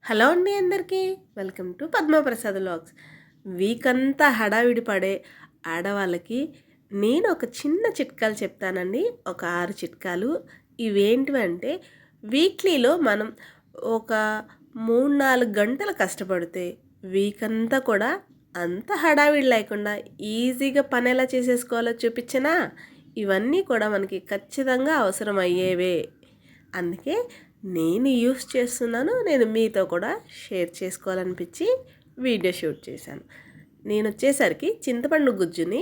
Hello అండి అందరికీ welcome to Padma Prasad vlogs. Week అంతా హడావిడి పడే ఆడవాళ్ళకి నేను ఒక చిన్న చిట్కాలు చెప్తానండి. ఒక 6 చిట్కాలు. ఇవేంటివంటే వీక్లీలో మనం ఒక 3-4 గంటలు కష్టపడితే వీక్ అంతా కూడా అంత హడావిడి లేకుండా ఈజీగా పని ఎలా చేసేసుకోవాలో చూపించనా. ఇవన్నీ కూడా మనకి ఖచ్చితంగా అవసరం అయ్యేవే. అందుకే నేను యూస్ చేస్తున్నాను. నేను మీతో కూడా షేర్ చేసుకోవాలనిపించి వీడియో షూట్ చేశాను. నేను వచ్చేసరికి చింతపండు గుజ్జుని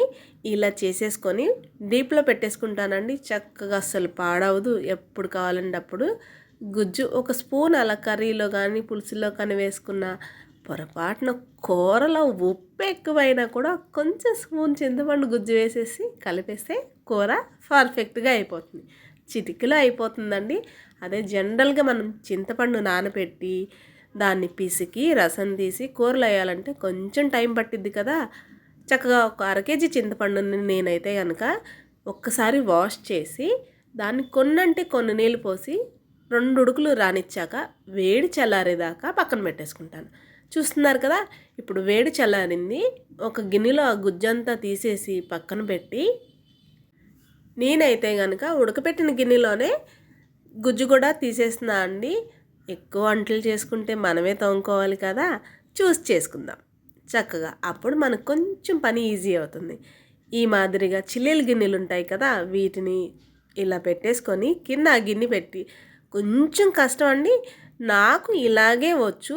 ఇలా చేసేసుకొని డీప్లో పెట్టేసుకుంటానండి. చక్కగా అస్సలు పాడవదు. ఎప్పుడు కావాలంటే అప్పుడు గుజ్జు ఒక స్పూన్ అలా కర్రీలో కానీ పులుసులో కానీ వేసుకున్న పొరపాటున కూరలో ఉప్పు ఎక్కువైనా కూడా కొంచెం స్పూన్ చింతపండు గుజ్జు వేసేసి కలిపేస్తే కూర పర్ఫెక్ట్గా అయిపోతుంది. చిటికలో అయిపోతుందండి. అదే జనరల్గా మనం చింతపండు నానబెట్టి దాన్ని పిసికి రసం తీసి కూరలు వేయాలంటే కొంచెం టైం పట్టిద్ది కదా. చక్కగా ఒక 1/2 కేజీ చింతపండుని నేనైతే కనుక ఒక్కసారి వాష్ చేసి దాన్ని కొన్ని నీళ్ళు పోసి 2 ఉడుకులు రానిచ్చాక వేడి చల్లారేదాకా పక్కన పెట్టేసుకుంటాను. చూస్తున్నారు కదా, ఇప్పుడు వేడి చల్లారింది. ఒక గిన్నెలో ఆ గుజ్జంతా తీసేసి పక్కన పెట్టి నేనైతే కనుక ఉడకపెట్టిన గిన్నెలోనే గుజ్జు కూడా తీసేస్తున్నా అండి. ఎక్కువ వంటలు చేసుకుంటే మనమే తోముకోవాలి కదా, చూస్ చేసుకుందాం చక్కగా. అప్పుడు మనకు కొంచెం పని ఈజీ అవుతుంది. ఈ మాదిరిగా చిల్లీలు గిన్నెలు ఉంటాయి కదా, వీటిని ఇలా పెట్టేసుకొని కింద ఆ గిన్నె పెట్టి కొంచెం కష్టం అండి. నాకు ఇలాగే వచ్చు.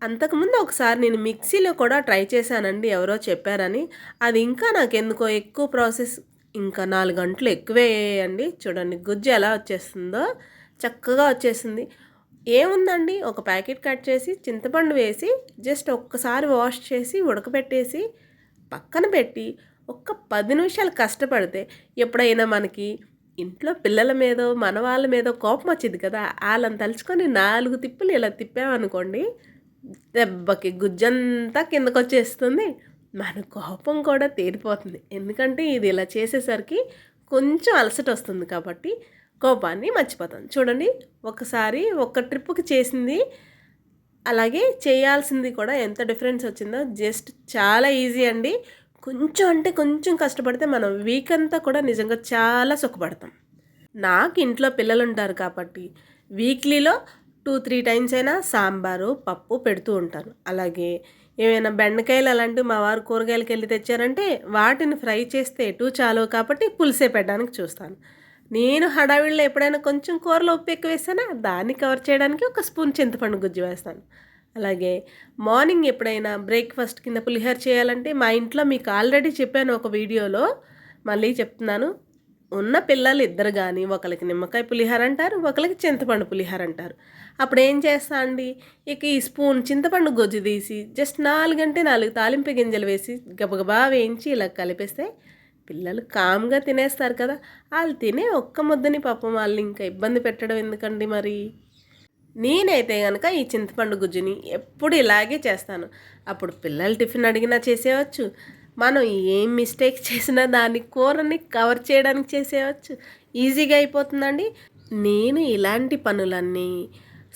అంతకుముందు ఒకసారి నేను మిక్సీలో కూడా ట్రై చేశానండి, ఎవరో చెప్పారని. అది ఇంకా నాకెందుకో ఎక్కువ ప్రాసెస్. ఇంకా 4 గంటలు ఎక్కువే అండి. చూడండి గుజ్జు ఎలా వచ్చేస్తుందో, చక్కగా వచ్చేసింది. ఏముందండి, ఒక ప్యాకెట్ కట్ చేసి చింతపండు వేసి జస్ట్ ఒక్కసారి వాష్ చేసి ఉడకబెట్టేసి పక్కన పెట్టి ఒక్క 10 నిమిషాలు కష్టపడితే ఎప్పుడైనా మనకి ఇంట్లో పిల్లల మీదో మన వాళ్ళ మీదో కోపం వచ్చింది కదా, వాళ్ళని తలుచుకొని 4 తిప్పులు ఇలా తిప్పామనుకోండి, దెబ్బకి గుజ్జంతా కిందకు వచ్చేస్తుంది. మన కోపం కూడా తీరిపోతుంది. ఎందుకంటే ఇది ఇలా చేసేసరికి కొంచెం అలసట వస్తుంది కాబట్టి కోపాన్ని మర్చిపోతాను. చూడండి, ఒకసారి ఒక ట్రిప్పుకి చేసింది అలాగే చేయాల్సింది కూడా ఎంత డిఫరెన్స్ వచ్చిందో. జస్ట్ చాలా ఈజీ అండి. కొంచెం అంటే కొంచెం కష్టపడితే మనం వీక్ అంతా కూడా నిజంగా చాలా సుఖపడతాం. నాకు ఇంట్లో పిల్లలు ఉంటారు కాబట్టి వీక్లీలో 2-3 టైమ్స్ అయినా సాంబారు పప్పు పెడుతూ ఉంటాను. అలాగే ఏమైనా బెండకాయలు అలాంటివి మా వారు కూరగాయలకి వెళ్ళి తెచ్చారంటే వాటిని ఫ్రై చేస్తే ఎటు చాలు కాబట్టి పులుసే పెట్టడానికి చూస్తాను. నేను హడావిడిలో ఎప్పుడైనా కొంచెం కూరలో ఉప్పు ఎక్కువ వేసానా దాన్ని కవర్ చేయడానికి ఒక స్పూన్ చింతపండు గుజ్జు వేస్తాను. అలాగే మార్నింగ్ ఎప్పుడైనా బ్రేక్ఫాస్ట్ కింద పులిహోర చేయాలంటే మా ఇంట్లో మీకు ఆల్రెడీ చెప్పాను ఒక వీడియోలో, మళ్ళీ చెప్తున్నాను. ఉన్న పిల్లలు ఇద్దరు కానీ ఒకరికి నిమ్మకాయ పులిహోర అంటారు, ఒకరికి చింతపండు పులిహోర అంటారు. అప్పుడు ఏం చేస్తా అండి, ఇక ఈ స్పూన్ చింతపండు గొజ్జు తీసి జస్ట్ 4 తాలింపు గింజలు వేసి గబగబా వేయించి ఇలా కలిపేస్తే పిల్లలు కామ్గా తినేస్తారు కదా. వాళ్ళు తినే ఒక్క ముద్దని పాపం వాళ్ళు ఇంకా ఇబ్బంది పెట్టడం ఎందుకండి మరి. నేనైతే కనుక ఈ చింతపండు గుజ్జుని ఎప్పుడు ఇలాగే చేస్తాను. అప్పుడు పిల్లలు టిఫిన్ అడిగినా చేసేయచ్చు, మనం ఏం మిస్టేక్ చేసినా దాన్ని కూరని కవర్ చేయడానికి చేసేయచ్చు. ఈజీగా అయిపోతుందండి. నేను ఇలాంటి పనులన్నీ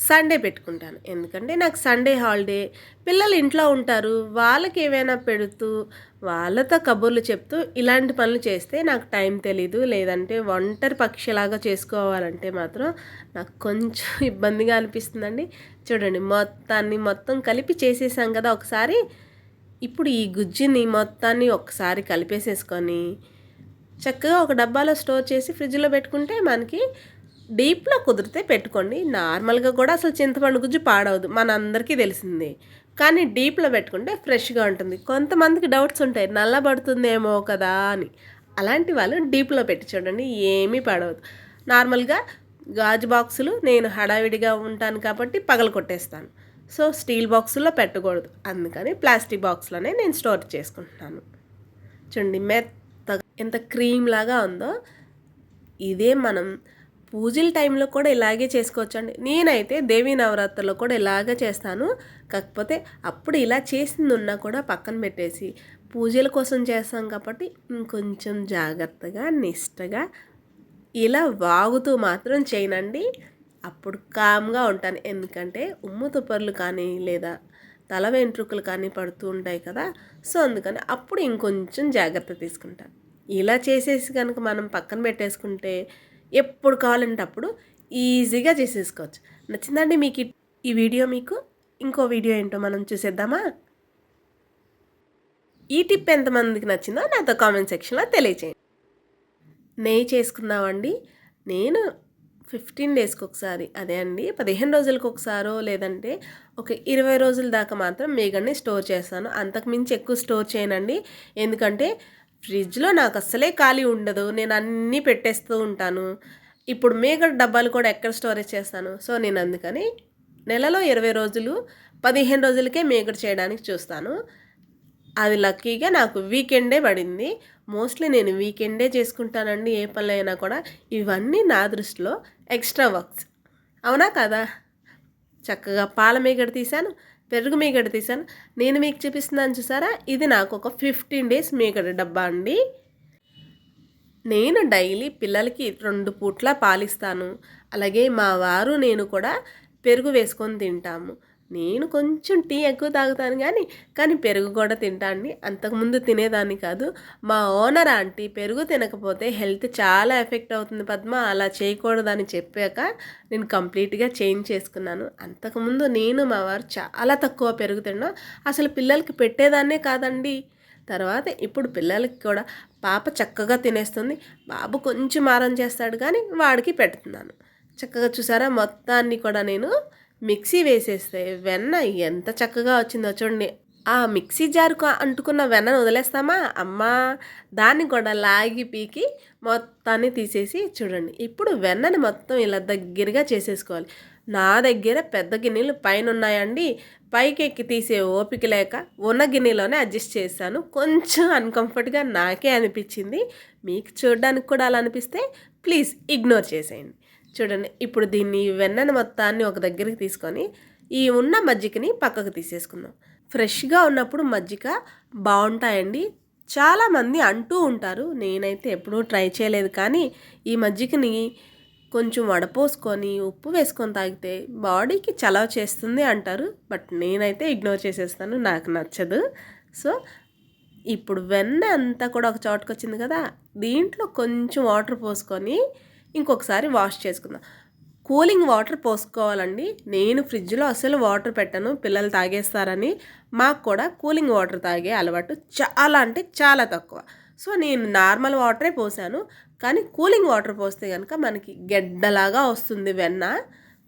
సండే పెట్టుకుంటాను. ఎందుకంటే నాకు సండే హాలిడే. పిల్లలు ఇంట్లో ఉంటారు, వాళ్ళకి ఏమైనా పెడుతూ వాళ్ళతో కబుర్లు చెప్తూ ఇలాంటి పనులు చేస్తే నాకు టైం తెలీదు. లేదంటే ఒంటరి పక్షిలాగా చేసుకోవాలంటే మాత్రం నాకు కొంచెం ఇబ్బందిగా అనిపిస్తుందండి. చూడండి, మొత్తం కలిపి చేసేసాం కదా ఒకసారి. ఇప్పుడు ఈ గుజ్జుని మొత్తాన్ని ఒకసారి కలిపేసేసుకొని చక్కగా ఒక డబ్బాలో స్టోర్ చేసి ఫ్రిడ్జ్లో పెట్టుకుంటే మనకి డీప్లో కుదిరితే పెట్టుకోండి. నార్మల్గా కూడా అసలు చింతపండు గుజ్జు పాడవదు, మనందరికీ తెలిసిందే. కానీ డీప్లో పెట్టుకుంటే ఫ్రెష్గా ఉంటుంది. కొంతమందికి డౌట్స్ ఉంటాయి, నల్లబడుతుందేమో కదా అని. అలాంటి వాళ్ళు డీప్లో పెట్టి చూడండి, ఏమీ పాడవదు. నార్మల్గా గాజు బాక్సులు నేను హడావిడిగా ఉంటాను కాబట్టి పగల కొట్టేస్తాను. సో స్టీల్ బాక్సుల్లో పెట్టకూడదు, అందుకని ప్లాస్టిక్ బాక్స్లోనే నేను స్టోర్ చేసుకుంటున్నాను. చూడండి మెత్తగా ఎంత క్రీమ్ లాగా ఉందో. ఇదే మనం పూజల టైంలో కూడా ఇలాగే చేసుకోవచ్చండి. నేనైతే దేవీ నవరాత్రుల్లో కూడా ఇలాగే చేస్తాను. కాకపోతే అప్పుడు ఇలా చేసింది ఉన్నా కూడా పక్కన పెట్టేసి పూజల కోసం చేస్తాం కాబట్టి ఇంకొంచెం జాగ్రత్తగా నిష్టగా ఇలా వాగుతూ మాత్రం చేయనండి. అప్పుడు కామ్గా ఉంటాను. ఎందుకంటే ఉమ్ము తుప్పర్లు కానీ లేదా తల వెంట్రుకలు కానీ పడుతూ ఉంటాయి కదా. సో అందుకని అప్పుడు ఇంకొంచెం జాగ్రత్త తీసుకుంటాను. ఇలా చేసేసి కనుక మనం పక్కన పెట్టేసుకుంటే ఎప్పుడు కావాలంటే అప్పుడు ఈజీగా చేసేసుకోవచ్చు. నచ్చిందండి మీకు ఈ వీడియో? మీకు ఇంకో వీడియో ఏంటో మనం చూసేద్దామా? ఈ టిప్ ఎంతమందికి నచ్చిందో నాతో కామెంట్ సెక్షన్లో తెలియచేయండి. నెయ్యి చేసుకున్నామండి. నేను 15 డేస్కి ఒకసారి, అదే అండి 15 రోజులకు ఒకసారో లేదంటే ఒక 20 రోజుల దాకా మాత్రం మీగడని స్టోర్ చేస్తాను. అంతకుమించి ఎక్కువ స్టోర్ చేయనండి. ఎందుకంటే ఫ్రిడ్జ్లో నాకు అస్సలే ఖాళీ ఉండదు. నేను అన్నీ పెట్టేస్తూ ఉంటాను. ఇప్పుడు మీగడ డబ్బాలు కూడా ఎక్కడ స్టోరేజ్ చేస్తాను. సో నేను అందుకని నెలలో 20 రోజులు 15 రోజులకే మీగడ చేయడానికి చూస్తాను. అది లక్కీగా నాకు వీకెండే పడింది. మోస్ట్లీ నేను వీకెండే చేసుకుంటానండి ఏ పనులైనా కూడా. ఇవన్నీ నా దృష్టిలో ఎక్స్ట్రా వర్క్స్, అవునా కదా? చక్కగా పాల మీగడ తీశాను, పెరుగు మీగడ తీశాను. నేను మీకు చూపిస్తున్నాను చూసారా, ఇది నాకు ఒక 15 డేస్ మీగడ డబ్బా అండి. నేను డైలీ పిల్లలకి 2 పూట్ల పాలిస్తాను. అలాగే మా వారు నేను కూడా పెరుగు వేసుకొని తింటాము. నేను కొంచెం టీ ఎక్కువ తాగుతాను కానీ పెరుగు కూడా తింటాను. అంతకుముందు తినేదాన్ని కాదు. మా ఓనర్ ఆంటీ పెరుగు తినకపోతే హెల్త్ చాలా ఎఫెక్ట్ అవుతుంది పద్మ, అలా చేయకూడదని చెప్పాక నేను కంప్లీట్గా చేంజ్ చేసుకున్నాను. అంతకుముందు నేను మా వారు చాలా తక్కువ పెరుగు తిన్నాం. అసలు పిల్లలకి పెట్టేదాన్నే కాదండి. తర్వాత ఇప్పుడు పిల్లలకి కూడా పాప చక్కగా తినేస్తుంది. బాబు కొంచెం మారం చేస్తాడు కానీ వాడికి పెడుతున్నాను. చక్కగా చూసారా, మొత్తాన్ని కూడా నేను మిక్సీ వేసేస్తే వెన్న ఎంత చక్కగా వచ్చిందో చూడండి. ఆ మిక్సీ జారుకు అంటుకున్న వెన్నను వదిలేస్తామా అమ్మా, దాన్ని కూడా లాగి పీకి మొత్తాన్ని తీసేసి చూడండి. ఇప్పుడు వెన్నని మొత్తం ఇలా దగ్గరగా చేసేసుకోవాలి. నా దగ్గర పెద్ద గిన్నెలు పైన ఉన్నాయండి. పైకి ఎక్కి తీసే ఓపిక లేక ఉన్న గిన్నెలోనే అడ్జస్ట్ చేశాను. కొంచెం అన్కంఫర్ట్గా నాకే అనిపించింది. మీకు చూడడానికి కూడా అలా అనిపిస్తే ప్లీజ్ ఇగ్నోర్ చేసేయండి. చూడండి, ఇప్పుడు దీన్ని వెన్నను మొత్తాన్ని ఒక దగ్గరికి తీసుకొని ఈ ఉన్న మజ్జిగని పక్కకు తీసేసుకుందాం. ఫ్రెష్గా ఉన్నప్పుడు మజ్జిగ బాగుంటాయండి. చాలామంది అంటూ ఉంటారు, నేనైతే ఎప్పుడూ ట్రై చేయలేదు, కానీ ఈ మజ్జిగని కొంచెం వడపోసుకొని ఉప్పు వేసుకొని తాగితే బాడీకి చలవ చేస్తుంది అంటారు. బట్ నేనైతే ఇగ్నోర్ చేసేస్తాను, నాకు నచ్చదు. సో ఇప్పుడు వెన్న అంతా కూడా ఒక చోటుకు వచ్చింది కదా, దీంట్లో కొంచెం వాటర్ పోసుకొని ఇంకొకసారి వాష్ చేసుకుందాం. కూలింగ్ వాటర్ పోసుకోవాలండి. నేను ఫ్రిడ్జ్లో అసలు వాటర్ పెట్టను, పిల్లలు తాగేస్తారని. మాకు కూడా కూలింగ్ వాటర్ తాగే అలవాటు చాలా అంటే చాలా తక్కువ. సో నేను నార్మల్ వాటరే పోసాను. కానీ కూలింగ్ వాటర్ పోస్తే కనుక మనకి గెడ్డలాగా వస్తుంది వెన్న,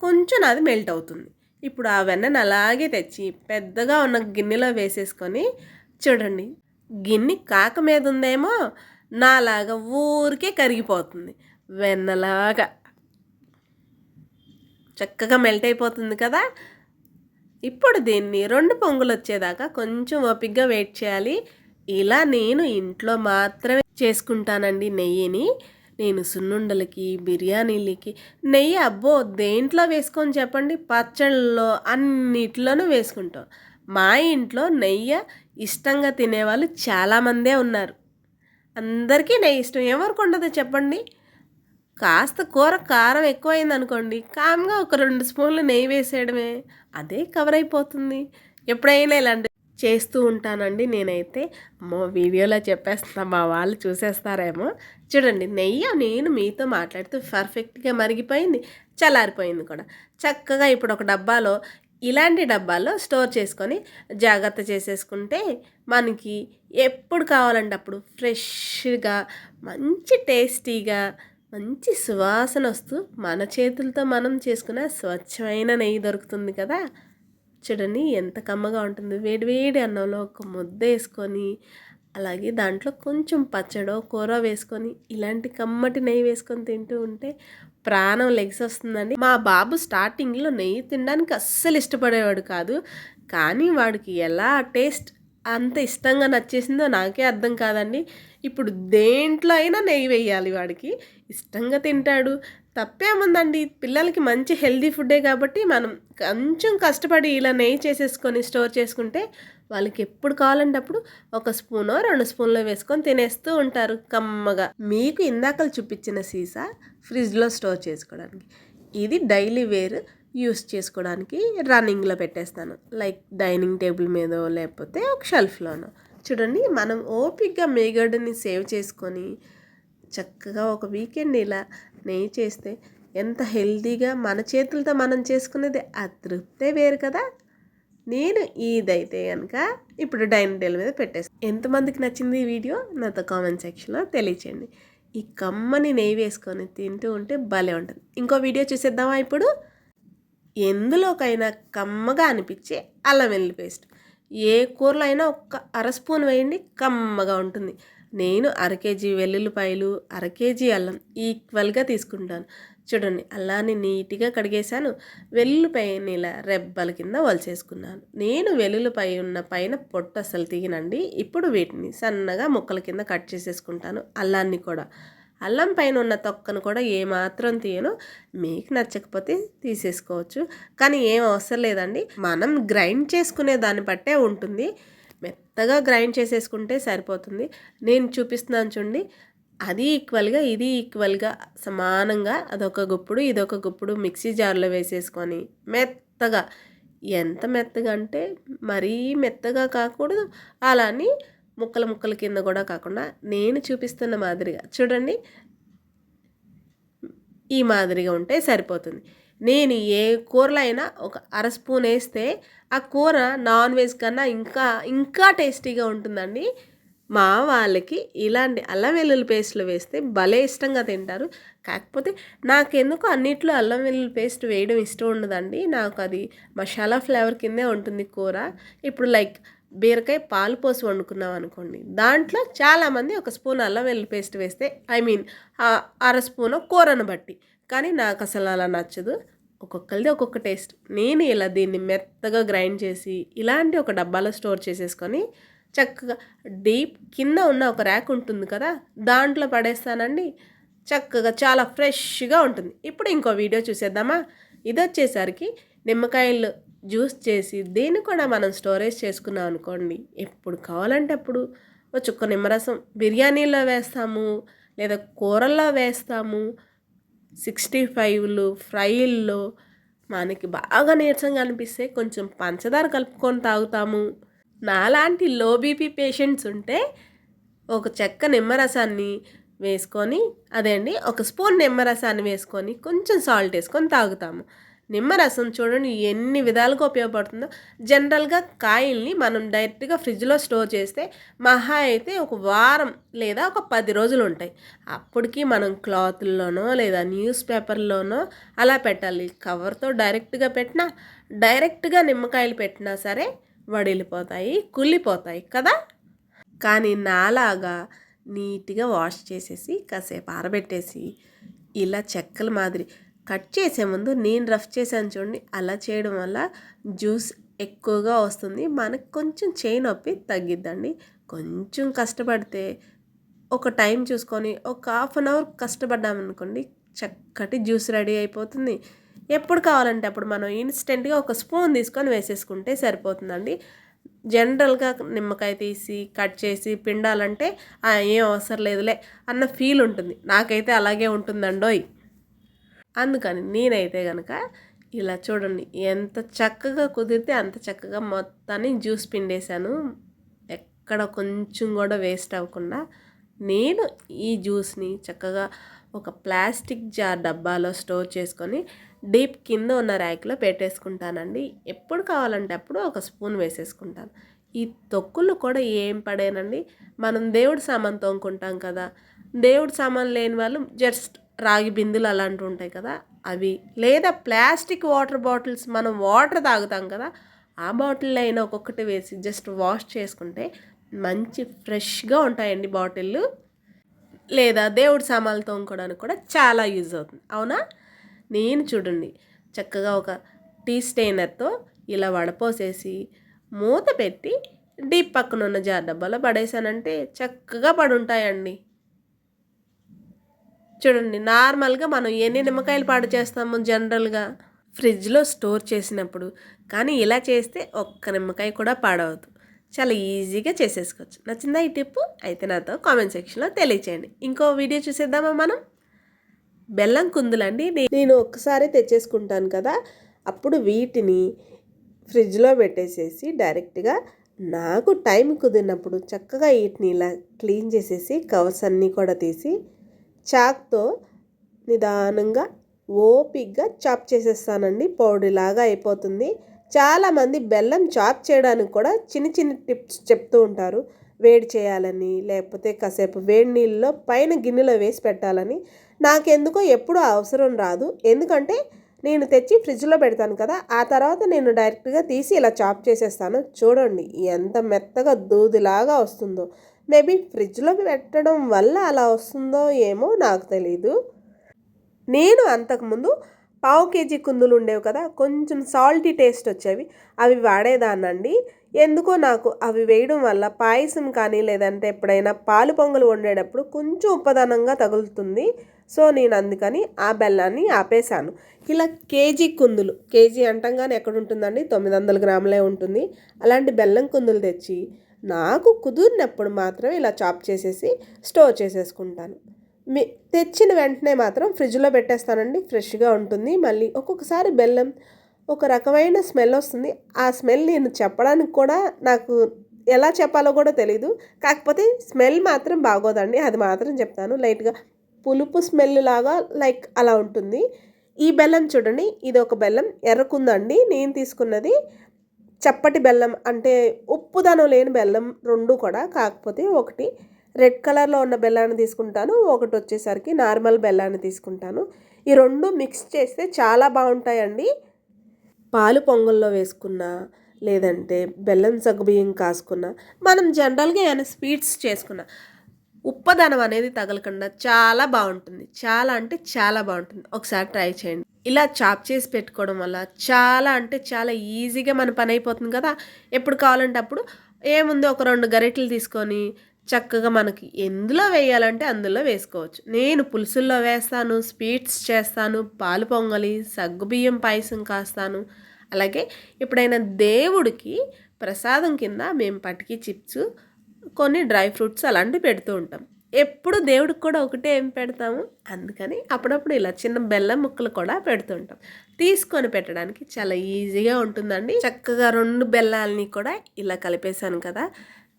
కొంచెం అది మెల్ట్ అవుతుంది. ఇప్పుడు ఆ వెన్నను అలాగే తెచ్చి పెద్దగా ఉన్న గిన్నెలో వేసేసుకొని చూడండి, గిన్నె కాక మీద ఉందేమో, నాలాగా ఊరికే కరిగిపోతుంది. వెన్నలాగా చక్కగా మెల్ట్ అయిపోతుంది కదా. ఇప్పుడు దీన్ని 2 పొంగులు వచ్చేదాకా కొంచెం ఓపికగా వెయిట్ చేయాలి. ఇలా నేను ఇంట్లో మాత్రమే చేసుకుంటానండి నెయ్యిని. నేను సున్నుండలకి, బిర్యానీలకి నెయ్యి అబ్బో దేంట్లో వేసుకొని చెప్పండి, పచ్చళ్ళలో అన్నిట్లోనూ వేసుకుంటాం. మా ఇంట్లో నెయ్యి ఇష్టంగా తినేవాళ్ళు చాలామందే ఉన్నారు. అందరికీ నెయ్యి ఇష్టం, ఎవరికి ఉండదు చెప్పండి. కాస్త కూర కారం ఎక్కువైంది అనుకోండి, కామ్గా ఒక 2 స్పూన్లు నెయ్యి వేసేయడమే, అదే కవర్ అయిపోతుంది. ఎప్పుడైనా ఇలాంటి చేస్తూ ఉంటానండి నేనైతే. అమ్మో వీడియోలో చెప్పేస్తున్నా, మా వాళ్ళు చూసేస్తారేమో. చూడండి, నెయ్యి నేను మీతో మాట్లాడుతూ పర్ఫెక్ట్గా మరిగిపోయింది, చల్లారిపోయింది కూడా. చక్కగా ఇప్పుడు ఒక డబ్బాలో, ఇలాంటి డబ్బాల్లో స్టోర్ చేసుకొని జాగ్రత్త చేసేసుకుంటే మనకి ఎప్పుడు కావాలంటే అప్పుడు ఫ్రెష్గా మంచి టేస్టీగా మంచి సువాసన వస్తూ మన చేతులతో మనం చేసుకున్న స్వచ్ఛమైన నెయ్యి దొరుకుతుంది కదా. చూడండి ఎంత కమ్మగా ఉంటుంది. వేడివేడి అన్నంలో ఒక ముద్ద వేసుకొని, అలాగే దాంట్లో కొంచెం పచ్చడో కూర వేసుకొని ఇలాంటి కమ్మటి నెయ్యి వేసుకొని తింటూ ఉంటే ప్రాణం లెగిసి వస్తుందండి. మా బాబు స్టార్టింగ్లో నెయ్యి తినడానికి అస్సలు ఇష్టపడేవాడు కాదు. కానీ వాడికి ఎలా టేస్ట్ అంత ఇష్టంగా నచ్చేసిందో నాకే అర్థం కాదండి. ఇప్పుడు దేంట్లో అయినా నెయ్యి వేయాలి, వాడికి ఇష్టంగా తింటాడు. తప్పేముందండి, పిల్లలకి మంచి హెల్దీ ఫుడ్డే కాబట్టి మనం కొంచెం కష్టపడి ఇలా నెయ్యి చేసేసుకొని స్టోర్ చేసుకుంటే వాళ్ళకి ఎప్పుడు కావాలంటే అప్పుడు ఒక స్పూనో 2 స్పూన్లో వేసుకొని తినేస్తూ ఉంటారు కమ్మగా. మీకు ఇందాకలు చూపించిన సీసా ఫ్రిడ్జ్లో స్టోర్ చేసుకోవడానికి, ఇది డైలీ వేర్ యూస్ చేసుకోవడానికి రన్నింగ్లో పెట్టేస్తాను. లైక్ డైనింగ్ టేబుల్ మీదో లేకపోతే ఒక షెల్ఫ్లోనో. చూడండి, మనం ఓపిక్గా మేగడ్ని సేవ్ చేసుకొని చక్కగా ఒక వీకెండ్ ఇలా నెయ్యి చేస్తే ఎంత హెల్తీగా మన చేతులతో మనం చేసుకునేది ఆ తృప్తే వేరు కదా. నేను ఇదైతే కనుక ఇప్పుడు డైనింగ్ టేబుల్ మీద పెట్టేస్తాను. ఎంతమందికి నచ్చింది ఈ వీడియో నాతో కామెంట్ సెక్షన్లో తెలియచేయండి. ఈ కమ్మని నెయ్యి వేసుకొని తింటూ ఉంటే భలే ఉంటుంది. ఇంకో వీడియో చూసేద్దామా ఇప్పుడు? ఎందులోకైనా కమ్మగా అనిపించే అల్లం వెల్లుల్లి పేస్ట్. ఏ కూరలో అయినా ఒక్క అర స్పూన్ వేయండి, కమ్మగా ఉంటుంది. నేను అర కేజీ వెల్లుల్లిపాయలు, అర కేజీ అల్లం ఈక్వల్గా తీసుకుంటాను. చూడండి, అల్లాన్ని నీట్గా కడిగేశాను. వెల్లుల్లిపాయని ఇలా రెబ్బల కింద వలిచేసుకున్నాను. నేను వెల్లుల్లిపాయ ఉన్న పైన పొట్టు అసలు తీయనండి. ఇప్పుడు వీటిని సన్నగా ముక్కల కింద కట్ చేసేసుకుంటాను. అల్లాన్ని కూడా, అల్లం పైన ఉన్న తొక్కను కూడా ఏమాత్రం తీయను. మీకు నచ్చకపోతే తీసేసుకోవచ్చు, కానీ ఏం అవసరం లేదండి. మనం గ్రైండ్ చేసుకునే దాన్ని బట్టే ఉంటుంది. మెత్తగా గ్రైండ్ చేసేసుకుంటే సరిపోతుంది. నేను చూపిస్తున్నాను చూడండి, అది ఈక్వల్గా ఇది ఈక్వల్గా సమానంగా అదొక గుప్పుడు ఇదొక గుప్పుడు మిక్సీ జార్లో వేసేసుకొని మెత్తగా, ఎంత మెత్తగా అంటే మరీ మెత్తగా కాకూడదు, అలాని ముక్కల ముక్కల కింద కూడా కాకుండా నేను చూపిస్తున్న మాదిరిగా చూడండి, ఈ మాదిరిగా ఉంటే సరిపోతుంది. నేను ఏ కూరలో అయినా ఒక అర స్పూన్ వేస్తే ఆ కూర నాన్ వెజ్ కన్నా ఇంకా టేస్టీగా ఉంటుందండి. మా వాళ్ళకి ఇలాంటి అల్లం వెల్లుల్లి పేస్ట్లు వేస్తే భలే ఇష్టంగా తింటారు. కాకపోతే నాకెందుకు అన్నిట్లో అల్లం వెల్లుల్లి పేస్ట్ వేయడం ఇష్టం ఉండదండి. నాకు అది మసాలా ఫ్లేవర్ కిందే ఉంటుంది కూర. ఇప్పుడు లైక్ బీరకాయ పాలు పోసి వండుకున్నాం అనుకోండి, దాంట్లో చాలామంది ఒక స్పూన్ అల్లం వెల్లుల్లి పేస్ట్ వేస్తే అర స్పూను కూరను బట్టి, కానీ నాకు అసలు అలా నచ్చదు. ఒక్కొక్కరిది ఒక్కొక్క టేస్ట్. నేను ఇలా దీన్ని మెత్తగా గ్రైండ్ చేసి ఇలాంటి ఒక డబ్బాలో స్టోర్ చేసేసుకొని చక్కగా డీప్ కింద ఉన్న ఒక ర్యాక్ ఉంటుంది కదా, దాంట్లో పడేస్తానండి. చక్కగా చాలా ఫ్రెష్గా ఉంటుంది. ఇప్పుడు ఇంకో వీడియో చూసేద్దామా? ఇది వచ్చేసరికి నిమ్మకాయలు జ్యూస్ చేసి దీన్ని కూడా మనం స్టోరేజ్ చేసుకున్నాం అనుకోండి, ఎప్పుడు కావాలంటే అప్పుడు ఒక చుక్క నిమ్మరసం బిర్యానీలో వేస్తాము, లేదా కూరల్లో వేస్తాము, 65లు ఫ్రైల్లో మనకి బాగా నీరసంగా అనిపిస్తే కొంచెం పంచదార కలుపుకొని తాగుతాము. నాలాంటి లో బీపీ పేషెంట్స్ ఉంటే ఒక చెక్క నిమ్మరసాన్ని వేసుకొని, అదే అండి, ఒక స్పూన్ నిమ్మరసాన్ని వేసుకొని కొంచెం సాల్ట్ వేసుకొని తాగుతాము. నిమ్మరసం చూడండి ఎన్ని విధాలుగా ఉపయోగపడుతుందో. జనరల్గా కాయల్ని మనం డైరెక్ట్గా ఫ్రిడ్జ్లో స్టోర్ చేస్తే మహా అయితే ఒక వారం లేదా ఒక 10 రోజులు ఉంటాయి. అప్పటికి మనం క్లాత్ల్లోనో లేదా న్యూస్ పేపర్లోనో అలా పెట్టాలి. కవర్తో డైరెక్ట్గా నిమ్మకాయలు పెట్టినా సరే వడిలిపోతాయి, కుళ్ళిపోతాయి కదా. కానీ నాలాగా నీట్గా వాష్ చేసేసి కాసేపు ఆరబెట్టేసి ఇలా చెక్కల మాదిరి కట్ చేసే ముందు నేను రఫ్ చేశాను చూడండి, అలా చేయడం వల్ల జ్యూస్ ఎక్కువగా వస్తుంది. మనకు కొంచెం చేయి నొప్పి తగ్గిద్దండి. కొంచెం కష్టపడితే ఒక టైం చూసుకొని ఒక ½ అన్ అవర్ కష్టపడ్డామనుకోండి, చక్కటి జ్యూస్ రెడీ అయిపోతుంది. ఎప్పుడు కావాలంటే అప్పుడు మనం ఇన్స్టెంట్గా ఒక స్పూన్ తీసుకొని వేసేసుకుంటే సరిపోతుందండి. జనరల్గా నిమ్మకాయ తీసి కట్ చేసి పిండాలంటే ఏం అవసరం లేదులే అన్న ఫీల్ ఉంటుంది. నాకైతే అలాగే ఉంటుందండోయ్. అందుకని నేనైతే కనుక ఇలా చూడండి, ఎంత చక్కగా కుదిరితే అంత చక్కగా మొత్తాన్ని జ్యూస్ పిండేశాను. ఎక్కడ కొంచెం కూడా వేస్ట్ అవ్వకుండా నేను ఈ జ్యూస్ని చక్కగా ఒక ప్లాస్టిక్ జార్ డబ్బాలో స్టోర్ చేసుకొని డీప్ కింద ఉన్న ర్యాక్లో పెట్టేసుకుంటానండి. ఎప్పుడు కావాలంటే అప్పుడు ఒక స్పూన్ వేసేసుకుంటాను. ఈ తొక్కులు కూడా ఏం పడేనండి. మనం దేవుడి సామాన్ తోముకుంటాం కదా, దేవుడి సామాన్ లేని వాళ్ళు జస్ట్ రాగి బిందులు అలాంటివి ఉంటాయి కదా, అవి, లేదా ప్లాస్టిక్ వాటర్ బాటిల్స్, మనం వాటర్ తాగుతాం కదా, ఆ బాటిల్లో అయినా ఒక్కొక్కటి వేసి జస్ట్ వాష్ చేసుకుంటే మంచి ఫ్రెష్గా ఉంటాయండి బాటిళ్ళు. లేదా దేవుడి సామాన్లు తోముకోవడానికి కూడా చాలా యూజ్ అవుతుంది, అవునా? నేను చూడండి చక్కగా ఒక టీ స్టెయినర్తో ఇలా వడపోసేసి మూత పెట్టి డీప్ పక్కన ఉన్న జార్ డబ్బాలో పడేసానంటే చక్కగా పడుంటాయండి. చూడండి, నార్మల్గా మనం ఎన్ని నిమ్మకాయలు పాడు చేస్తాము జనరల్గా ఫ్రిడ్జ్లో స్టోర్ చేసినప్పుడు, కానీ ఇలా చేస్తే ఒక్క నిమ్మకాయ కూడా పాడవద్దు. చాలా ఈజీగా చేసేసుకోవచ్చు. నచ్చిందా ఈ టిప్పు? అయితే నాతో కామెంట్ సెక్షన్లో తెలియచేయండి. ఇంకో వీడియో చూసేద్దామా మనం? బెల్లం కుందులండి. నేను ఒక్కసారి తెచ్చేసుకుంటాను కదా, అప్పుడు వీటిని ఫ్రిడ్జ్లో పెట్టేసేసి డైరెక్ట్గా నాకు టైం కుదిరినప్పుడు చక్కగా వీటిని ఇలా క్లీన్ చేసేసి కవర్స్ అన్నీ కూడా తీసి చాక్తో నిదానంగా ఓపిక్గా చాప్ చేసేస్తానండి. పౌడర్లాగా అయిపోతుంది. చాలామంది బెల్లం చాప్ చేయడానికి కూడా చిన్న చిన్న టిప్స్ చెప్తూ ఉంటారు. వేడి చేయాలని, లేకపోతే కాసేపు వేడి నీళ్ళలో పైన గిన్నెలో వేసి పెట్టాలని. నాకెందుకో ఎప్పుడూ అవసరం రాదు. ఎందుకంటే నేను తెచ్చి ఫ్రిడ్జ్లో పెడతాను కదా, ఆ తర్వాత నేను డైరెక్ట్గా తీసి ఇలా చాప్ చేసేస్తాను. చూడండి ఎంత మెత్తగా దూదిలాగా వస్తుందో. మేబీ ఫ్రిడ్జ్లో పెట్టడం వల్ల అలా వస్తుందో ఏమో నాకు తెలీదు. నేను అంతకుముందు పావు కేజీ కుందులు ఉండేవి కదా, కొంచెం సాల్టీ టేస్ట్ వచ్చేవి, అవి వాడేదాన్నండి. ఎందుకో నాకు అవి వేయడం వల్ల పాయసం కానీ లేదంటే ఎప్పుడైనా పాలు పొంగలు వండేటప్పుడు కొంచెం ఉప్పదనంగా తగులుతుంది. సో నేను అందుకని ఆ బెల్లాన్ని ఆపేశాను. ఇలా కేజీ కుందులు, కేజీ అంటంగానే ఎక్కడ ఉంటుందండి, 900 గ్రాములే ఉంటుంది. అలాంటి బెల్లం కుందులు తెచ్చి నాకు కుదిరినప్పుడు మాత్రం ఇలా చాప్ చేసేసి స్టోర్ చేసేసుకుంటాను. తెచ్చిన వెంటనే మాత్రం ఫ్రిడ్జ్లో పెట్టేస్తానండి, ఫ్రెష్గా ఉంటుంది. మళ్ళీ ఒక్కొక్కసారి బెల్లం ఒక రకమైన స్మెల్ వస్తుంది. ఆ స్మెల్ నేను చెప్పడానికి కూడా నాకు ఎలా చెప్పాలో కూడా తెలీదు. కాకపోతే స్మెల్ మాత్రం బాగోదండి, అది మాత్రం చెప్తాను. లైట్గా పులుపు స్మెల్ లాగా లైక్ అలా ఉంటుంది. ఈ బెల్లం చూడండి, ఇది ఒక బెల్లం ఎర్రకుందండి. నేను తీసుకున్నది చప్పటి బెల్లం, అంటే ఉప్పుదనం లేని బెల్లం, రెండు కూడా. కాకపోతే ఒకటి రెడ్ కలర్లో ఉన్న బెల్లాన్ని తీసుకుంటాను, ఒకటి వచ్చేసరికి నార్మల్ బెల్లాన్ని తీసుకుంటాను. ఈ రెండు మిక్స్ చేస్తే చాలా బాగుంటాయండి. పాలు పొంగల్లో వేసుకున్నా, లేదంటే బెల్లం సగ్గుబియ్యం కాసుకున్నా, మనం జనరల్గా ఏమైనా స్వీట్స్ చేసుకున్నా ఉప్పదనం అనేది తగలకుండా చాలా బాగుంటుంది. చాలా అంటే చాలా బాగుంటుంది. ఒకసారి ట్రై చేయండి. ఇలా చాప్ చేసి పెట్టుకోవడం వల్ల చాలా అంటే చాలా ఈజీగా మన పని అయిపోతుంది కదా. ఎప్పుడు కావాలంటే అప్పుడు ఏముంది, ఒక 2 గరిటెలు తీసుకొని చక్కగా మనకి ఎందులో వేయాలంటే అందులో వేసుకోవచ్చు. నేను పులుసుల్లో వేస్తాను, స్వీట్స్ చేస్తాను, పాలు పొంగలి, సగ్గుబియ్యం పాయసం కాస్తాను. అలాగే ఎప్పుడైనా దేవుడికి ప్రసాదం కింద మేము పటికి చిప్స్, కొన్ని డ్రై ఫ్రూట్స్ అలాంటివి పెడుతూ ఉంటాం. ఎప్పుడు దేవుడికి కూడా ఒకటే ఏం పెడతాము, అందుకని అప్పుడప్పుడు ఇలా చిన్న బెల్లం ముక్కలు కూడా పెడుతుంటాం. తీసుకొని పెట్టడానికి చాలా ఈజీగా ఉంటుందండి. చక్కగా 2 బెల్లాలని కూడా ఇలా కలిపేశాను కదా.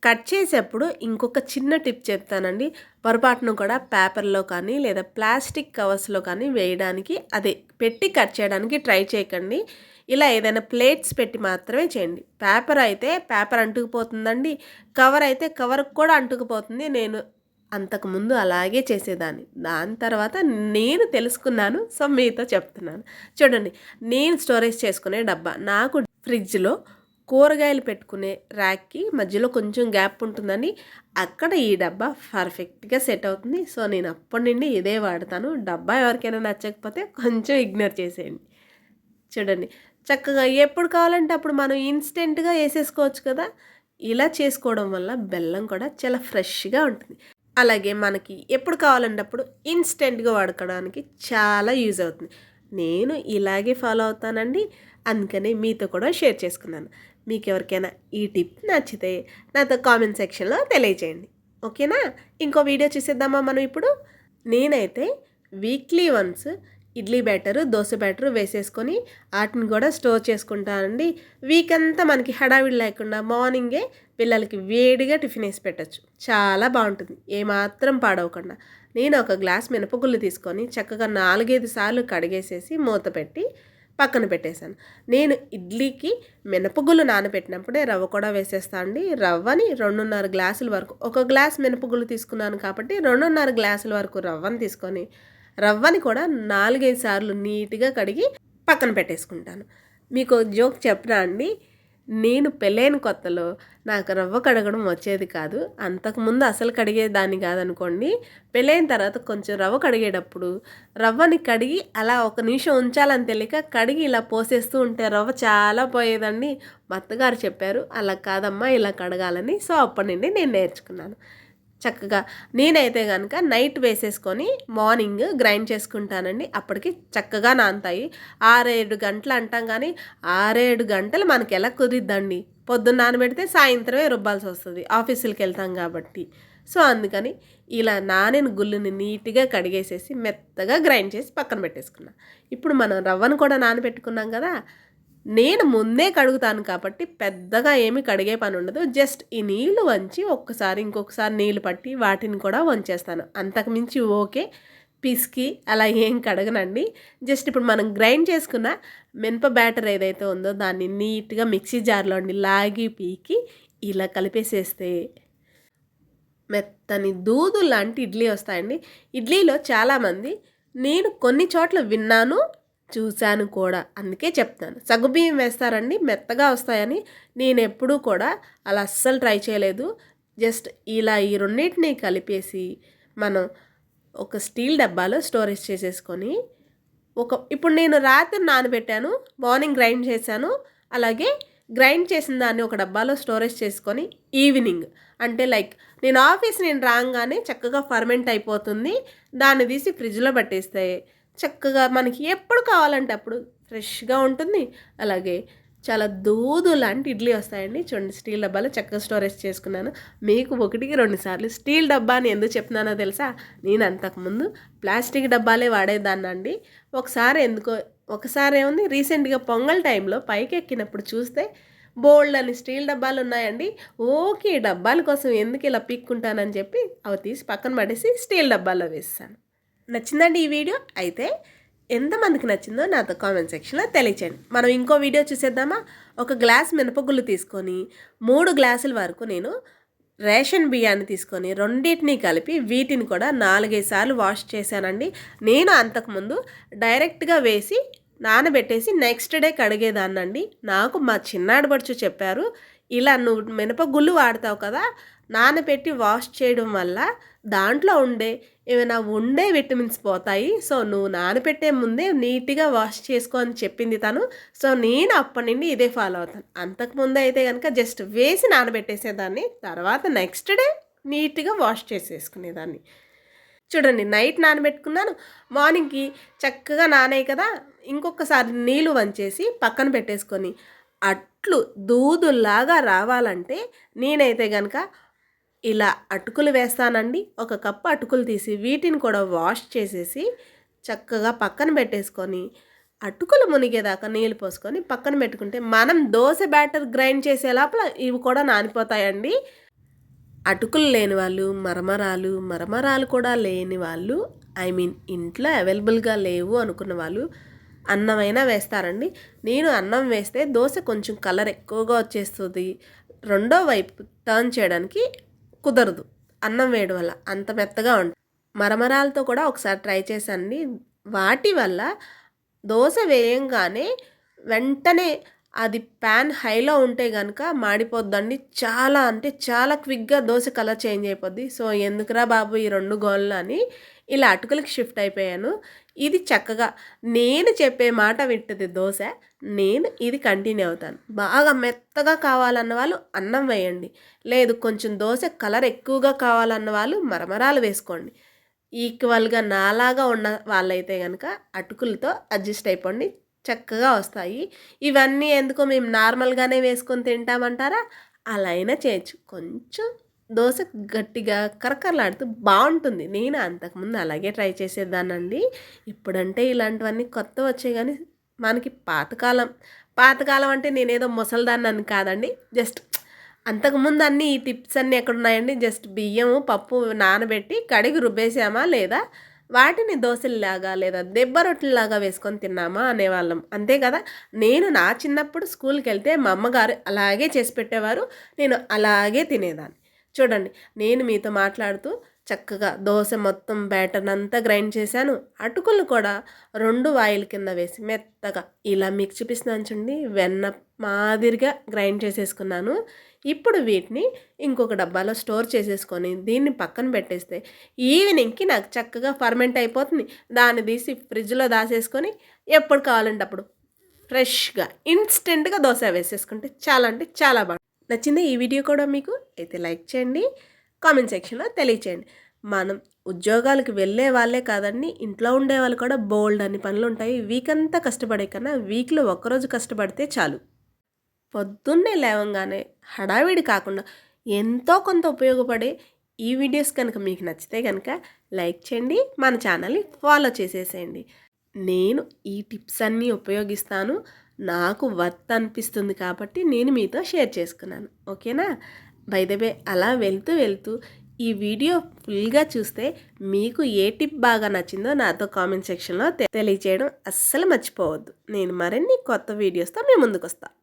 కట్ చేసేప్పుడు ఇంకొక చిన్న టిప్ చెప్తానండి. పొరపాటును కూడా పేపర్లో కానీ లేదా ప్లాస్టిక్ కవర్స్లో కానీ వేయడానికి, అదే పెట్టి కట్ చేయడానికి ట్రై చేయకండి. ఇలా ఏదైనా ప్లేట్స్ పెట్టి మాత్రమే చేయండి. పేపర్ అయితే పేపర్ అంటుకుపోతుందండి, కవర్ అయితే కవర్కి కూడా అంటుకుపోతుంది. నేను అంతకుముందు అలాగే చేసేదాన్ని. దాని తర్వాత నేను తెలుసుకున్నాను, సో మీతో చెప్తున్నాను. చూడండి, నేను స్టోరేజ్ చేసుకునే డబ్బా, నాకు ఫ్రిడ్జ్లో కూరగాయలు పెట్టుకునే ర్యాక్కి మధ్యలో కొంచెం గ్యాప్ ఉంటుందని అక్కడ ఈ డబ్బా పర్ఫెక్ట్గా సెట్ అవుతుంది. సో నేను అప్పటి నుండి ఇదే వాడతాను. డబ్బా ఎవరికైనా నచ్చకపోతే కొంచెం ఇగ్నోర్ చేసేయండి. చూడండి, చక్కగా ఎప్పుడు కావాలంటే అప్పుడు మనం ఇన్స్టెంట్గా వేసేసుకోవచ్చు కదా. ఇలా చేసుకోవడం వల్ల బెల్లం కూడా చాలా ఫ్రెష్గా ఉంటుంది. అలాగే మనకి ఎప్పుడు కావాలంటే అప్పుడు ఇన్స్టెంట్గా వాడుకోవడానికి చాలా యూజ్ అవుతుంది. నేను ఇలాగే ఫాలో అవుతానండి, అందుకని మీతో కూడా షేర్ చేసుకున్నాను. మీకు ఎవరికైనా ఈ టిప్ నచ్చితే నాతో కామెంట్ సెక్షన్లో తెలియజేయండి. ఓకేనా? ఇంకో వీడియో చూసేద్దామా మనం ఇప్పుడు. నేనైతే weekly once idli batter, dosa batter వేసేసుకొని వాటిని కూడా స్టోర్ చేసుకుంటానండి. వీక్ అంతా మనకి హడావిడి లేకుండా మార్నింగే పిల్లలకి వేడిగా టిఫిన్ వేసి పెట్టచ్చు. చాలా బాగుంటుంది, ఏమాత్రం పాడవకుండా. నేను ఒక గ్లాస్ మినపగుళ్ళు తీసుకొని చక్కగా 4-5 సార్లు కడిగేసేసి మూత పెట్టి పక్కన పెట్టేశాను. నేను ఇడ్లీకి మినపగుళ్ళు నానబెట్టినప్పుడే రవ్వ కూడా వేసేస్తాను అండి. రవ్వని 2.5 గ్లాసుల వరకు, ఒక గ్లాస్ మినపగుళ్ళు తీసుకున్నాను కాబట్టి 2.5 గ్లాసుల వరకు రవ్వని తీసుకొని రవ్వని కూడా 4-5 సార్లు నీట్గా కడిగి పక్కన పెట్టేసుకుంటాను. మీకు జోక్ చెప్పనా అండి, నేను పెళ్ళైన కొత్తలో నాకు రవ్వ కడగడం వచ్చేది కాదు. అంతకుముందు అసలు కడిగేదాన్ని కాదనుకోండి. పెళ్ళైన తర్వాత కొంచెం రవ్వ కడిగేటప్పుడు రవ్వని కడిగి అలా 1 నిమిషం ఉంచాలని తెలియక కడిగి ఇలా పోసేస్తూ ఉంటే రవ్వ చాలా పోయేదండి. మా అత్తగారు చెప్పారు, అలా కాదమ్మా ఇలా కడగాలని. సో అప్పటి నుండి నేను నేర్చుకున్నాను. చక్కగా నేనైతే కనుక నైట్ వేసేసుకొని మార్నింగ్ గ్రైండ్ చేసుకుంటానండి. అప్పటికి చక్కగా నానతాయి. 6-7 గంటలు అంటాం కానీ 6-7 గంటలు మనకి ఎలా కుదిరిద్దండి. పొద్దున్న నానబెడితే సాయంత్రమే రుబ్బాల్సి వస్తుంది, ఆఫీసులకి వెళ్తాం కాబట్టి. సో అందుకని ఇలా నానిన గుళ్ళుని నీట్గా కడిగేసేసి మెత్తగా గ్రైండ్ చేసి పక్కన పెట్టేసుకున్నా. ఇప్పుడు మనం రవ్వను కూడా నానబెట్టుకున్నాం కదా, నేను ముందే కడుగుతాను కాబట్టి పెద్దగా ఏమి కడిగే పని ఉండదు. జస్ట్ ఈ నీళ్లు వంచి ఇంకొకసారి నీళ్లు పట్టి వాటిని కూడా వంచేస్తాను. అంతకుమించి ఓకే, పిసికి అలా ఏం కడగనండి. జస్ట్ ఇప్పుడు మనం గ్రైండ్ చేసుకున్న మినప బ్యాటర్ ఏదైతే ఉందో దాన్ని నీట్గా మిక్సీ జార్లో లాగి పీకి ఇలా కలిపేసేస్తే మెత్తని దూదు లాంటి ఇడ్లీ వస్తాయండి. ఇడ్లీలో చాలామంది, నేను కొన్ని చోట్ల విన్నాను, చూశాను కూడా, అందుకే చెప్తాను. సగ్గుబియ్యం వేస్తారండి, మెత్తగా వస్తాయని. నేను ఎప్పుడూ కూడా అలా అస్సలు ట్రై చేయలేదు. జస్ట్ ఇలా ఈ రెండింటిని కలిపేసి మనం ఒక స్టీల్ డబ్బాలో స్టోరేజ్ చేసేసుకొని ఇప్పుడు నేను రాత్రి నానబెట్టాను, మార్నింగ్ గ్రైండ్ చేశాను. అలాగే గ్రైండ్ చేసిన దాన్ని ఒక డబ్బాలో స్టోరేజ్ చేసుకొని ఈవినింగ్ అంటే లైక్ నేను రాగానే చక్కగా ఫర్మెంట్ అయిపోతుంది. దాన్ని తీసి ఫ్రిడ్జ్లో పెట్టేస్తే చక్కగా మనకి ఎప్పుడు కావాలంటే అప్పుడు ఫ్రెష్గా ఉంటుంది. అలాగే చాలా దూదు లాంటి ఇడ్లీ వస్తాయండి. చూడండి, స్టీల్ డబ్బాలో చక్కగా స్టోరేజ్ చేసుకున్నాను. మీకు 1-2 సార్లు స్టీల్ డబ్బా అని ఎందుకు చెప్తున్నానో తెలుసా? నేను అంతకుముందు ప్లాస్టిక్ డబ్బాలే వాడేదాన్నండి. ఒకసారి ఏముంది, రీసెంట్గా పొంగల్ టైంలో పైకి ఎక్కినప్పుడు చూస్తే బోల్డ్ అని స్టీల్ డబ్బాలు ఉన్నాయండి. ఓకే, డబ్బాల కోసం ఎందుకు ఇలా పీక్కుంటానని చెప్పి అవి తీసి పక్కన పడేసి స్టీల్ డబ్బాలో వేస్తాను. నచ్చిందండి ఈ వీడియో? అయితే ఎంతమందికి నచ్చిందో నాతో కామెంట్ సెక్షన్లో తెలియచేయండి. మనం ఇంకో వీడియో చూసేద్దామా? ఒక గ్లాస్ మినపగుళ్ళు తీసుకొని 3 గ్లాసుల వరకు నేను రేషన్ బియ్యాన్ని తీసుకొని రెండింటినీ కలిపి వీటిని కూడా 4-5 సార్లు వాష్ చేశానండి. నేను అంతకుముందు డైరెక్ట్గా వేసి నానబెట్టేసి నెక్స్ట్ డే కడిగేదాన్నండి. నాకు మా చిన్నాడబడుచు చెప్పారు, ఇలా నువ్వు మినపగుళ్ళు వాడతావు కదా, నానబెట్టి వాష్ చేయడం వల్ల దాంట్లో ఏమైనా విటమిన్స్ పోతాయి. సో నువ్వు నానబెట్టే ముందే నీట్గా వాష్ చేసుకో అని చెప్పింది తను. సో నేను అప్పటి నుండి ఇదే ఫాలో అవుతాను. అంతకుముందు అయితే కనుక జస్ట్ వేసి నానబెట్టేసేదాన్ని, తర్వాత నెక్స్ట్ డే నీట్గా వాష్ చేసేసుకునేదాన్ని. చూడండి, నైట్ నానబెట్టుకున్నాను, మార్నింగ్కి చక్కగా నానాయి కదా, ఇంకొకసారి నీళ్ళు వంచేసి పక్కన పెట్టేసుకొని అట్లు దూదులాగా రావాలంటే నేనైతే కనుక ఇలా అటుకులు వేస్తానండి. 1 కప్పు అటుకులు తీసి వీటిని కూడా వాష్ చేసేసి చక్కగా పక్కన పెట్టేసుకొని అటుకులు మునిగేదాకా నీళ్ళు పోసుకొని పక్కన పెట్టుకుంటే మనం దోశ బ్యాటర్ గ్రైండ్ చేసే లోపల ఇవి కూడా నానిపోతాయండి. అటుకులు లేని వాళ్ళు, మరమరాలు కూడా లేని వాళ్ళు, ఇంట్లో అవైలబుల్గా లేవు అనుకున్న వాళ్ళు అన్నమైనా వేస్తారండి. నేను అన్నం వేస్తే దోశ కొంచెం కలర్ ఎక్కువగా వచ్చేస్తుంది, రెండో వైపు టర్న్ చేయడానికి కుదరదు అన్నం వేయడం వల్ల, అంత మెత్తగా ఉంటుంది. మరమరాలతో కూడా ఒకసారి ట్రై చేశానండి. వాటి వల్ల దోశ వేయంగానే వెంటనే అది ప్యాన్ హైలో ఉంటే కనుక మాడిపోద్దండి. చాలా అంటే చాలా క్విక్గా దోశ కలర్ చేంజ్ అయిపోద్ది. సో ఎందుకురా బాబు ఈ 2 గోళ్ళు అని ఇలా అటుకులకి షిఫ్ట్ అయిపోయాను. ఇది చక్కగా నేను చెప్పే మాట వింటుంది దోశ, నేను ఇది కంటిన్యూ అవుతాను. బాగా మెత్తగా కావాలన్న వాళ్ళు అన్నం వేయండి, లేదు కొంచెం దోశ కలర్ ఎక్కువగా కావాలన్న వాళ్ళు మరమరాలు వేసుకోండి. ఈక్వల్గా నాలాగా ఉన్న వాళ్ళైతే కనుక అటుకులతో అడ్జస్ట్ అయిపోండి, చక్కగా వస్తాయి. ఇవన్నీ ఎందుకో మేము నార్మల్గానే వేసుకొని తింటామంటారా? అలా అయినా చేయొచ్చు. కొంచెం దోశ గట్టిగా కరకరలాడుతూ బాగుంటుంది. నేను అంతకుముందు అలాగే ట్రై చేసేదానండి. ఇప్పుడంటే ఇలాంటివన్నీ కొత్త వచ్చాయి, కానీ మనకి పాతకాలం అంటే నేనేదో ముసలిదాన్ని అని కాదండి. జస్ట్ అంతకుముందు ఈ టిప్స్ అన్నీ ఎక్కడున్నాయండి? జస్ట్ బియ్యము పప్పు నానబెట్టి కడిగి రుబ్బేసామా, లేదా వాటిని దోశల్లాగా లేదా దెబ్బ రొట్టెలాగా వేసుకొని తిన్నామా అనేవాళ్ళం, అంతే కదా. నేను నా చిన్నప్పుడు స్కూల్కి వెళ్తే మా అమ్మగారు అలాగే చేసి పెట్టేవారు, నేను అలాగే తినేదాన్ని. చూడండి, నేను మీతో మాట్లాడుతూ చక్కగా దోశ మొత్తం బ్యాటర్ అంతా గ్రైండ్ చేశాను. అటుకులు కూడా 2 వాయిల కింద వేసి మెత్తగా ఇలా మీకు చూపిస్తున్నాను చూడండి, వెన్న మాదిరిగా గ్రైండ్ చేసేసుకున్నాను. ఇప్పుడు వీటిని ఇంకొక డబ్బాలో స్టోర్ చేసేసుకొని దీన్ని పక్కన పెట్టేస్తే ఈవినింగ్కి నాకు చక్కగా ఫర్మెంట్ అయిపోతుంది. దాన్ని తీసి ఫ్రిడ్జ్లో దాచేసుకొని ఎప్పుడు కావాలంటే అప్పుడు ఫ్రెష్గా ఇన్స్టెంట్గా దోశ వేసేసుకుంటే చాలా అంటే చాలా బాగుంటుంది. నచ్చింది ఈ వీడియో కూడా మీకు? అయితే లైక్ చేయండి, కామెంట్ సెక్షన్లో తెలియచేయండి. మనం ఉద్యోగాలకు వెళ్ళే వాళ్ళే కాదండి, ఇంట్లో ఉండే వాళ్ళు కూడా బోల్డ్ అని పనులు ఉంటాయి. వీక్ అంతా కష్టపడే కన్నా వీక్లో ఒక్కరోజు కష్టపడితే చాలు. పొద్దున్నే లేవంగానే హడావిడి కాకుండా ఎంతో కొంత ఉపయోగపడే ఈ వీడియోస్ కనుక మీకు నచ్చితే కనుక లైక్ చేయండి, మన ఛానల్ని ఫాలో చేసేసేయండి. నేను ఈ టిప్స్ అన్నీ ఉపయోగిస్తాను, నాకు వర్త్ అనిపిస్తుంది కాబట్టి నేను మీతో షేర్ చేసుకున్నాను. ఓకేనా? బై ద వే అలా వెళ్తూ వెళ్తూ ఈ వీడియో ఫుల్గా చూస్తే మీకు ఏ టిప్ బాగా నచ్చిందో నాతో కామెంట్ సెక్షన్లో తెలియచేయడం అస్సలు మర్చిపోవద్దు. నేను మరిన్ని కొత్త వీడియోస్తో మీ ముందుకు వస్తాను.